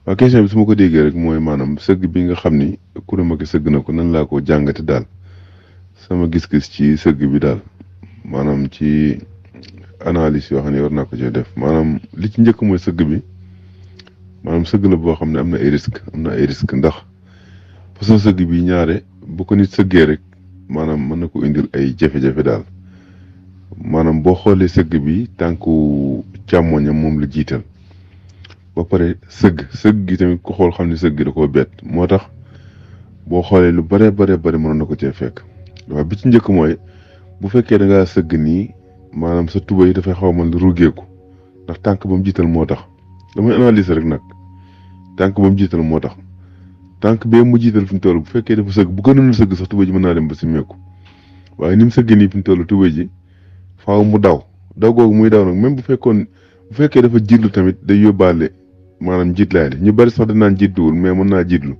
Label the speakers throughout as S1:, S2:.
S1: waaw question bi su ma ko déggee rek mooy maanaam sëgg bi nga xam ni Coura Macky sëgg na ko nan laa ko jàngate daal sama gis-gis ci sëgg bi daal maanaam ci analyse yoo xam ne war naa ko cee def maanaam li ci njëkk mooy sëgg bi maanaam sëgg la boo xam ne am na ay risque ndax façon sëgg bi ñaare bu ko nit sëggee rek maanaam mën na ko indil ay jafe-jafe daal maanaam boo xoolee sëgg bi tànku càmmoñam moom la jiital ba pare sëgg gi tamit ku xool xam ne sëgg gi da koo bett moo tax boo xoolee lu bare mënoon na ko cee fekk waaw bi ci njëkk mooy bu fekkee da ngaa sëgg nii maanaam sa tuba yi dafay xaw a mën ruugeeku ndax tànk ba mu jiital moo tax damay analyser rek nag tànk ba mu jiital moo tax tànk bee mu jiital fi mu toll bu fekkee dafa sëgg bu gënoon a sëgg sax tuba ji mën naa dem ba si meeku waaye ni mu sëgg nii fi mu toll tuba ji faaw mu daw googu muy daw nag même bu fekkee dafa jiitlu tamit day yóbbaale maanaam jiitlaay ñu bari sax danaan jiitluwul mais mën naa jiitlu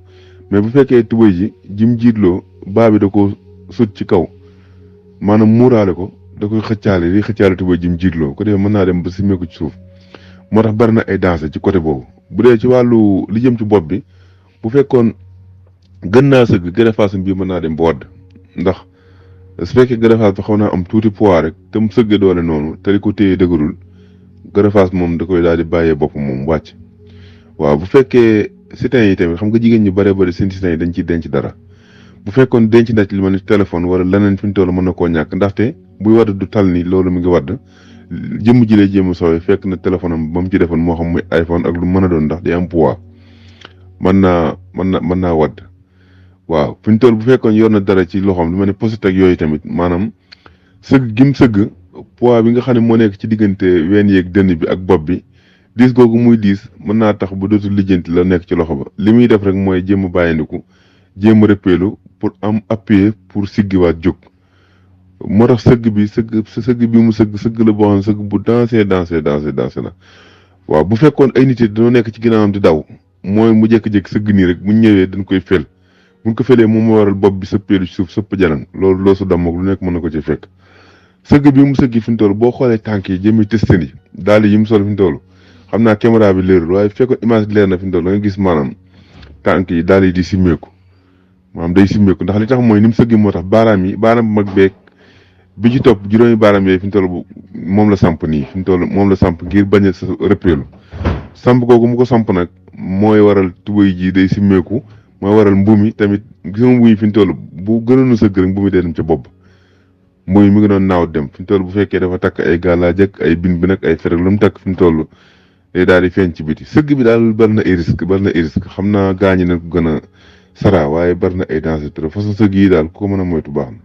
S1: mais bu fekkee tuba ji jim jiitloo baa bi da ko sut ci kaw maanaam muuraale ko da koy xëccaale tuba jim jiitloo ko defee mën naa dem ba si meeku ci suuf moo tax bari na ay danger ci côté boobu bu dee ci wàllu li jëm ci bopp bi bu fekkoon gën naa sëgg gërëfaasam bii mën naa dem ba wadd ndax su fekkee gërëfaas bi xaw naa am tuuti poids rek te mu sëgg doole noonu te li ko téye dëgërul gërëfaas moom da koy daal di bàyyee bopp moom wàcc waaw bu fekkee sitin yi tamit xam nga jigéen ñu bari seen sitin yi dañ ciy denc dara bu fekkoon denc na ci lu mel ni téléphone wala leneen fi mu toll mën na koo ñàkk ndaxte buy wadd du tal ni loolu mi ngi wadd jëmm ji lay jéem a soowee fekk na téléphone am ba mu ci defoon moo xam muy iPhone ak lu mën a doon ndax di am poids mën naa wadd waaw fi mu toll bu fekkoon yor na dara ci loxoom lu mel ni pochette ak yooyu tamit maanaam sëgg gim sëgg poids bi nga xam ne moo nekk ci diggante ween yeeg dënn bi ak bopp bi diis googu muy diis mën naa tax bu dootul lijjanti la nekk ci loxo ba li muy def rek mooy jéem a bàyyindiku jéem a rëppeelu pour am appuyer pour siggiwaat jóg moo tax sëgg bi mu sëgg la boo xam ne sëgg bu dansé la waaw bu fekkoon ay nit yi dañoo nekk ci ginnaawam di daw mooy mu jékki-jékki sëgg nii rek bu ñëwee dañ koy fel buñ ko felee moom moo waral bopp bi sëppeelu ci suuf sëpp jalan loolu loo su damm ak lu nekk mën na ko ci fekk sëgg bi mu sëgg fi mu toll boo xoolee tànk yi jëmee testeen yi daal yi mu sol fi mu toll xam naa caméra bi leerul waaye fekkoon image bi leer na fi mu toll da nga gis maanaam tànk yi daal yi di simmeeku maanaam day simmeeku ndax li tax mooy ni mu sëgg moo tax baaraam bu mag beeg bi ci topp juróomi baaraam yooyu fi mu toll moom la samp nii fi mu toll moom la samp ngir bañ a sa rëppeelu samp googu mu ko samp nag mooy waral tubéy ji day simmeeku mooy waral mbumi tamit gisuma mbumi fi mu toll bu gënoon a sëgg rek mbumi day dem ca bopp mbumi mi ngi doon naaw dem fi mu toll bu fekkee dafa takk ay gàllaaj ak ay bin bi nag ay ferek lu mu takk fi mu toll day daal di feeñ ci biti sëgg bi daal bari na ay risque xam naa gaañi nag ko gën a sara waaye bari na ay danger trop façon sëgg yi daal ku ko mën a moytu baax na